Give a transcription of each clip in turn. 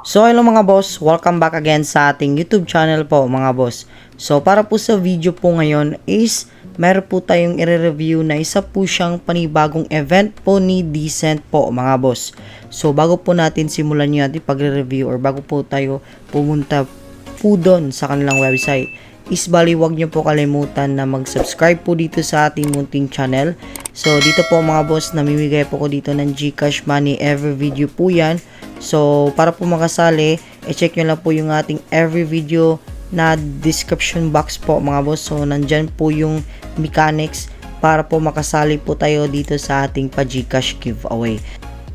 So hello mga boss, welcome back again sa ating YouTube channel po mga boss. So para po sa video po ngayon is meron po tayong i-review na isa po siyang panibagong event po ni Decent po mga boss. So bago po natin simulan yung ating pagre-review or bago po tayo pumunta po doon sa kanilang website, is bali wag nyo po kalimutan na mag-subscribe po dito sa ating munting channel. So dito po mga boss, namimigay po ko dito ng GCash money every video po yan. So para po makasali, i-check nyo lang po yung ating every video na description box po mga boss. So nandyan po yung mechanics para po makasali po tayo dito sa ating pa-GCash giveaway.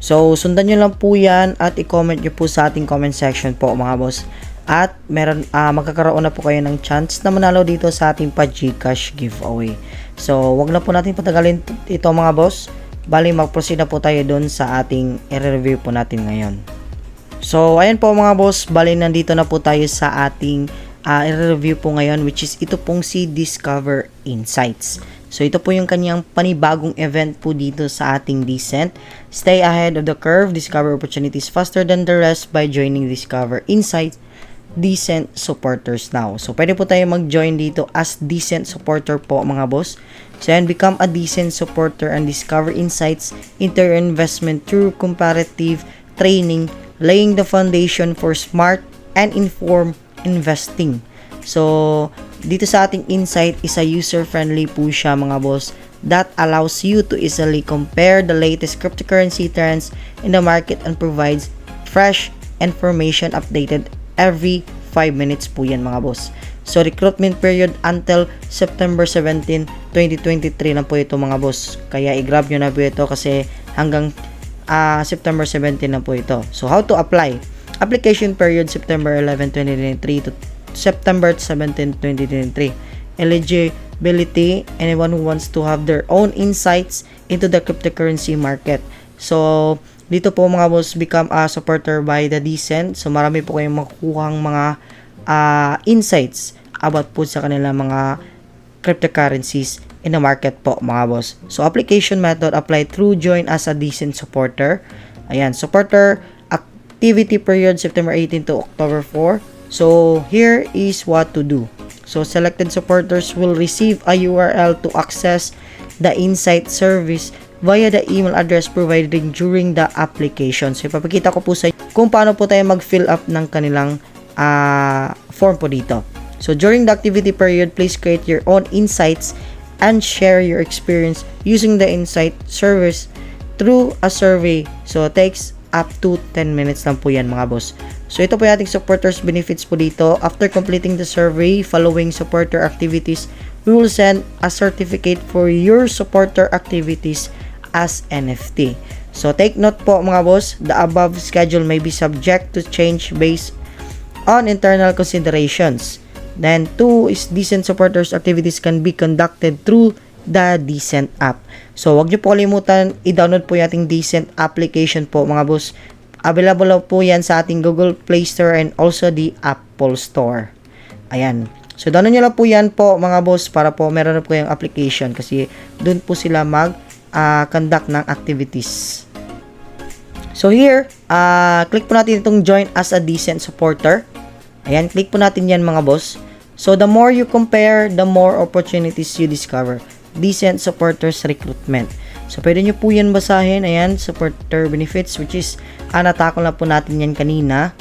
So sundan nyo lang po yan at i-comment nyo po sa ating comment section po mga boss. At magkakaroon na po kayo ng chance na manalo dito sa ating pa-GCash giveaway. So wag na po natin patagalin ito mga boss. Bali mag-proceed na po tayo doon sa ating i-review po natin ngayon. So ayan po mga boss, bali nandito na po tayo sa ating i-review po ngayon, which is ito pong si Discover Insights. So ito po yung kanyang panibagong event po dito sa ating Decent. Stay ahead of the curve, discover opportunities faster than the rest by joining Discover Insights Decent Supporters now. So pwede po tayo mag-join dito as Decent Supporter po mga boss. So and become a Decent Supporter and discover insights into your investment through comparative training, laying the foundation for smart and informed investing. So dito sa ating insight is a user-friendly po siya mga boss that allows you to easily compare the latest cryptocurrency trends in the market and provides fresh information updated every 5 minutes po yan mga boss. So recruitment period until September 17, 2023 na po ito mga boss. Kaya i-grab nyo na po ito kasi hanggang September 17 na po ito. So how to apply? Application period September 11, 2023 to September 17, 2023. Eligibility, anyone who wants to have their own insights into the cryptocurrency market. So dito po mga boss, become a supporter by the Decent. So marami po kayong makukuhang mga insights about po sa kanilang mga cryptocurrencies in the market po mga boss. So application method, apply through join as a Decent supporter. Ayan, supporter activity period September 18 to October 4. So here is what to do. So selected supporters will receive a URL to access the Insight service via the email address provided during the application. So ipapakita ko po sa inyo kung paano po tayo mag-fill up ng kanilang form po dito. So during the activity period, please create your own insights and share your experience using the Insight service through a survey. So it takes up to 10 minutes lang po yan mga boss. So ito po yung ating supporters benefits po dito. After completing the survey, following supporter activities, we will send a certificate for your supporter activities as NFT. So take note po mga boss, the above schedule may be subject to change based on internal considerations. Then 2 is Decent supporters activities can be conducted through the Decent app. So wag niyo po kalimutan i-download po yung ating Decent application po mga boss. Available po yan sa ating Google Play Store and also the Apple Store. Ayan. So download niyo lang po yan po mga boss para po meron na po yung application kasi doon po sila conduct ng activities. So here, click po natin itong join as a Decent supporter. Ayan, click po natin yan mga boss. So the more you compare, the more opportunities you discover. Decent supporters recruitment. So pwede nyo po yan basahin. Ayan, supporter benefits, which is natakol na po natin yan kanina.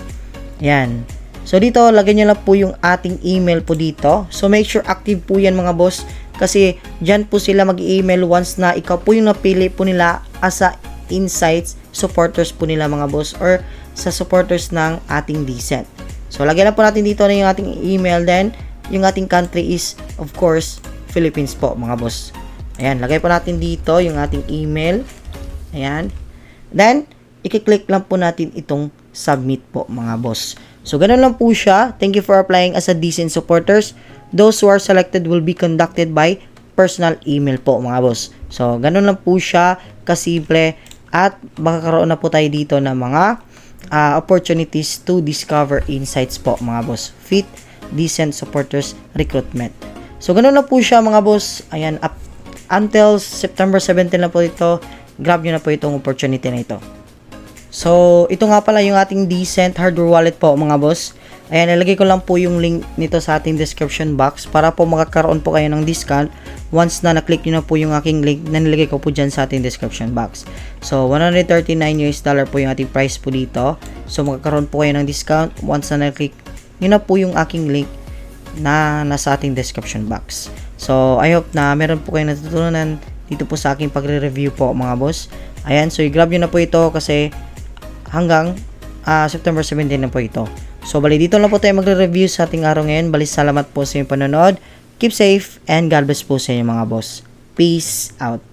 Ayan. So dito, lagyan nyo lang po yung ating email po dito. So make sure active po yan mga boss. Kasi dyan po sila mag-email once na ikaw po yung napili po nila as a Insights supporters po nila mga boss or sa supporters ng ating Decent. So lagyan na po natin dito na yung ating email, then yung ating country is of course Philippines po mga boss. Ayan, lagay po natin dito yung ating email. Ayan. Then i-click lang po natin itong submit po mga boss. So ganun lang po siya. Thank you for applying as a Decent supporters. Those who are selected will be conducted by personal email po mga boss. So ganun lang po siya kasimple at makakaroon na po tayo dito ng mga opportunities to discover insights po mga boss. Fit Decent supporters recruitment. So ganun lang po siya mga boss. Ayan, up until September 17 na po ito. Grab nyo na po itong opportunity na ito. So, ito nga pala yung ating Decent hardware wallet po mga boss. Ayan, nilagay ko lang po yung link nito sa ating description box para po makakaroon po kayo ng discount once na naklik nyo na po yung aking link na nilagay ko po dyan sa ating description box. So, $139 po yung ating price po dito. So, makakaroon po kayo ng discount once na naklik nyo na po yung aking link na nasa ating description box. So, I hope na meron po kayo natutunan dito po sa aking pagre-review po mga boss. Ayan, so i-grab nyo na po ito kasi hanggang September 17 na po ito. So, bali dito lang po tayo magre-review sa ating araw ngayon. Bali, salamat po sa inyong panonood. Keep safe and God bless po sa inyo mga boss. Peace out.